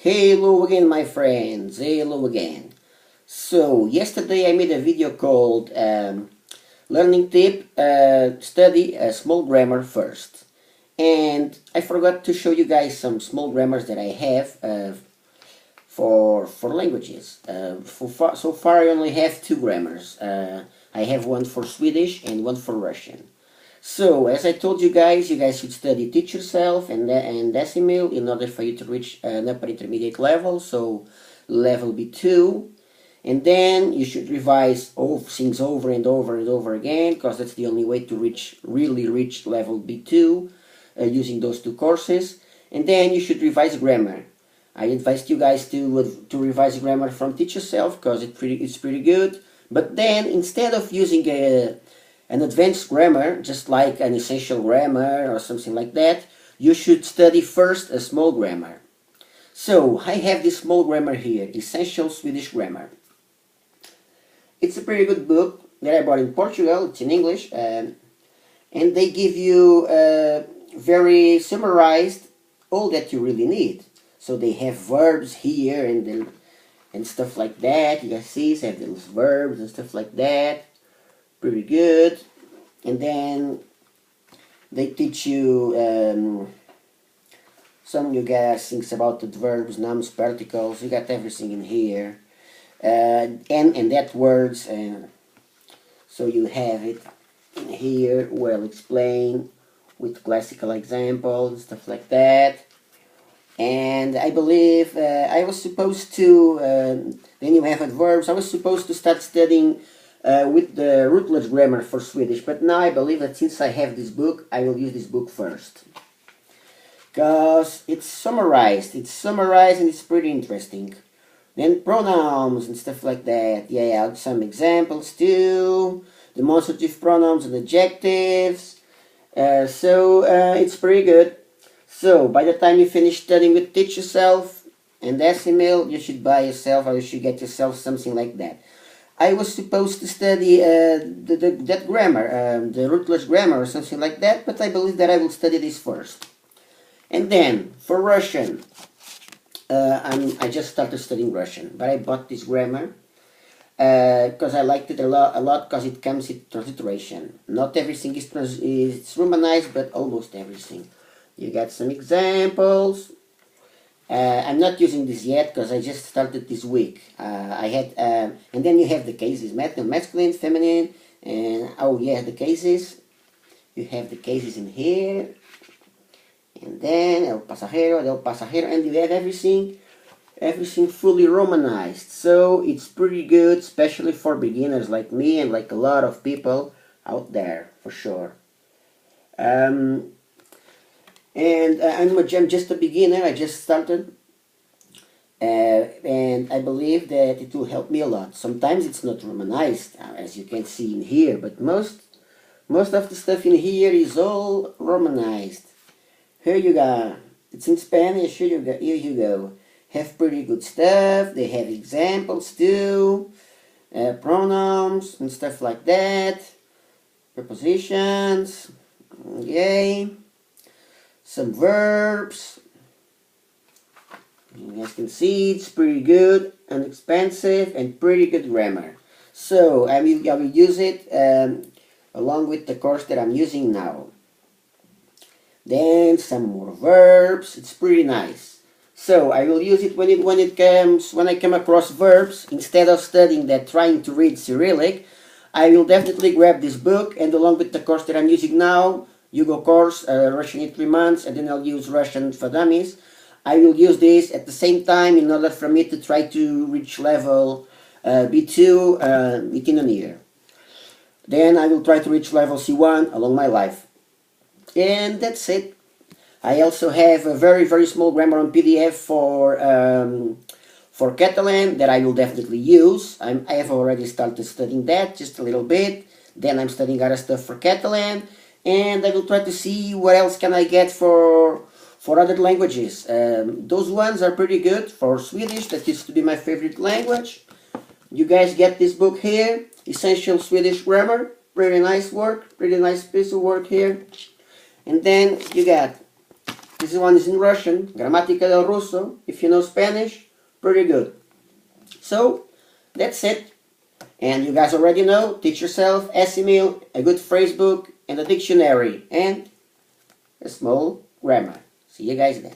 Hello again, my friends. Hello again. So, yesterday I made a video called Learning Tip Study a Small Grammar First. And I forgot to show you guys some small grammars that I have for languages. So far, I only have two grammars. I have one for Swedish and one for Russian. So, as I told you guys should study Teach Yourself and Assimil in order for you to reach an upper intermediate level, so level B2. And then you should revise things over and over and over again, because that's the only way to really reach level B2 using those two courses. And then you should revise grammar. I advise you guys to revise grammar from Teach Yourself, because it's pretty good. But then, instead of using an advanced grammar, just like an essential grammar or something like that, you should study first a small grammar. So, I have this small grammar here, Essential Swedish Grammar. It's a pretty good book that I bought in Portugal. It's in English, and they give you very summarized all that you really need. So they have verbs here and stuff like that. You guys see, they have those verbs and stuff like that. Pretty good. And then they teach you some you guys things about the verbs, nouns, particles. You got everything in here. And that words, so you have it in here, well explained, with classical examples and stuff like that. And I believe I was supposed to, then you have adverbs, I was supposed to start studying with the Routledge grammar for Swedish, but now I believe that since I have this book, I will use this book first. Because it's summarized and it's pretty interesting. Then pronouns and stuff like that. Yeah, some examples too. Demonstrative pronouns and adjectives. So it's pretty good. So by the time you finish studying with Teach Yourself and Assimil, you should buy yourself, or you should get yourself something like that. I was supposed to study that grammar, the Routledge grammar or something like that, but I believe that I will study this first. And then for Russian, I just started studying Russian, but I bought this grammar because I liked it a lot because it comes with transliteration. Not everything is Romanized, but almost everything. You got some examples. I'm not using this yet because I just started this week. And then you have the cases, masculine, feminine, and oh yeah, the cases. You have the cases in here. And then del pasajero, and you have everything fully Romanized. So it's pretty good, especially for beginners like me and like a lot of people out there, for sure. I'm just a beginner. I just started, and I believe that it will help me a lot. Sometimes it's not Romanized, as you can see in here, but most of the stuff in here is all Romanized. Here you go. It's in Spanish. Here you go. Have pretty good stuff. They have examples too, pronouns and stuff like that, prepositions. Okay. Some verbs. You guys can see it's pretty good, inexpensive, and pretty good grammar. So I will use it along with the course that I'm using now. Then some more verbs. It's pretty nice. So I will use it when I come across verbs. Instead of studying that, trying to read Cyrillic, I will definitely grab this book, and along with the course that I'm using now, Hugo course, Russian in 3 months, and then I'll use Russian for Dummies. I will use this at the same time in order for me to try to reach level B2 within a year. Then I will try to reach level C1 along my life. And that's it. I also have a very small grammar on PDF for Catalan that I will definitely use. I have already started studying that just a little bit. Then I'm studying other stuff for Catalan, and I will try to see what else can I get for other languages. Those ones are pretty good. For Swedish, that used to be my favorite language. You guys get this book here, Essential Swedish Grammar. Pretty nice work, pretty nice piece of work here. And then you got This one is in Russian, Grammatica del Russo. If you know Spanish, pretty good. So, that's it. And you guys already know, Teach Yourself, Assimil, a good phrase book, and a dictionary, and a small grammar. See you guys then.